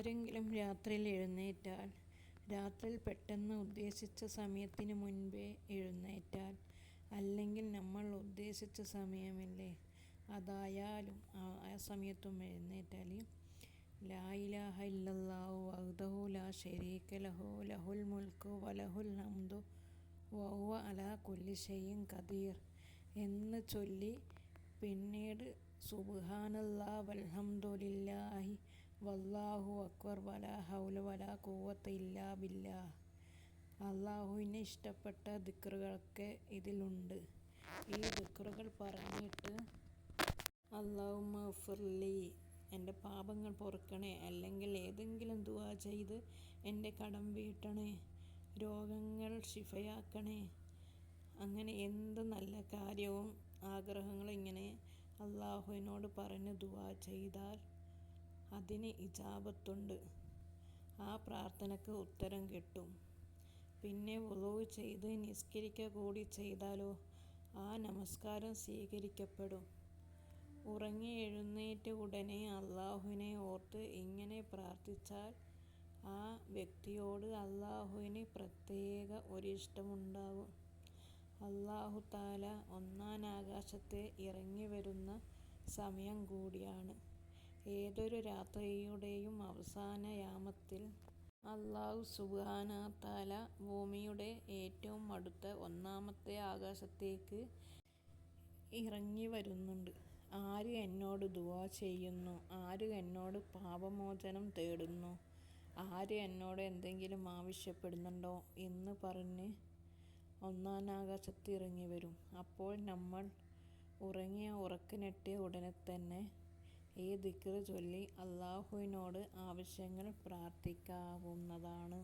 ആരെങ്കിലും രാത്രിയിൽ എഴുന്നേറ്റാൽ, രാത്രിയിൽ പെട്ടെന്ന് ഉദ്ദേശിച്ച സമയത്തിന് മുൻപേ എഴുന്നേറ്റാൽ, അല്ലെങ്കിൽ നമ്മൾ ഉദ്ദേശിച്ച സമയമില്ലേ അതായാലും ആ സമയത്തും എഴുന്നേറ്റാൽ, ലാ ഇലാഹ ഇല്ലല്ലാഹു വഹ്ദഹു ലാ ശരീക ലഹു ലഹുൽ മുൽക്കു വലഹുൽ ഹംദു വഹുവ അലാ കുല്ലി ഷൈഇൻ ഖദീർ എന്ന് ചൊല്ലി പിന്നീട് സുബ്ഹാനല്ലാഹ് വൽഹംദുലില്ലാഹി വല്ലാഹു അക്ബർ വലാ ഹൗല വലാ ഖുവത ഇല്ലാ ബില്ലാഹ്. അള്ളാഹുവിന് ഇഷ്ടപ്പെട്ട ദിക്റുകളൊക്കെ ഇതിലുണ്ട്. ഈ ദിക്റുകൾ പറഞ്ഞിട്ട് അല്ലാഹുമ്മ ഗ്ഫിർലി, എൻ്റെ പാപങ്ങൾ പൊറുക്കണേ, അല്ലെങ്കിൽ ഏതെങ്കിലും ദുആ ചെയ്ത് എൻ്റെ കടം വീട്ടണേ, രോഗങ്ങൾ ശിഫയാക്കണേ, അങ്ങനെ എന്ത് നല്ല കാര്യവും ആഗ്രഹങ്ങളും ഇങ്ങനെ അള്ളാഹുവിനോട് പറഞ്ഞ് ദുആ ചെയ്താൽ അതിന് ഇജാബത്തുണ്ട്. ആ പ്രാർത്ഥനയ്ക്ക് ഉത്തരം കിട്ടും. പിന്നെ വുളൂ ചെയ്ത് നിസ്കരിക്കുക കൂടി ചെയ്താലോ ആ നമസ്കാരം സ്വീകരിക്കപ്പെടും. ഉറങ്ങി എഴുന്നേറ്റ ഉടനെ അള്ളാഹുവിനെ ഓർത്ത് ഇങ്ങനെ പ്രാർത്ഥിച്ചാൽ ആ വ്യക്തിയോട് അള്ളാഹുവിന് പ്രത്യേക ഒരിഷ്ടമുണ്ടാകും. അള്ളാഹു തആല ഒന്നാം ആകാശത്ത് ഇറങ്ങി വരുന്ന സമയം കൂടിയാണ്. ഏതൊരു രാത്രിയുടെയും അവസാന യാമത്തിൽ അല്ലാഹു സുബ്ഹാനഹു തആല ഭൂമിയുടെ ഏറ്റവും അടുത്ത ഒന്നാമത്തെ ആകാശത്തേക്ക് ഇറങ്ങി വരുന്നുണ്ട്. ആര് എന്നോട് ദുആ ചെയ്യുന്നു, ആര് എന്നോട് പാപമോചനം തേടുന്നു, ആര് എന്നോട് എന്തെങ്കിലും ആവശ്യപ്പെടുന്നുണ്ടോ എന്ന് പറഞ്ഞ് ഒന്നാം ആകാശത്ത് ഇറങ്ങി വരും. അപ്പോൾ നമ്മൾ ഉറങ്ങിയ ഉറക്കനെട്ടിയ ഉടനെ തന്നെ ഈ ദിക്ർ ചൊല്ലി അള്ളാഹുവിനോട് ആവശ്യങ്ങൾ പ്രാർത്ഥിക്കാവുന്നതാണ്.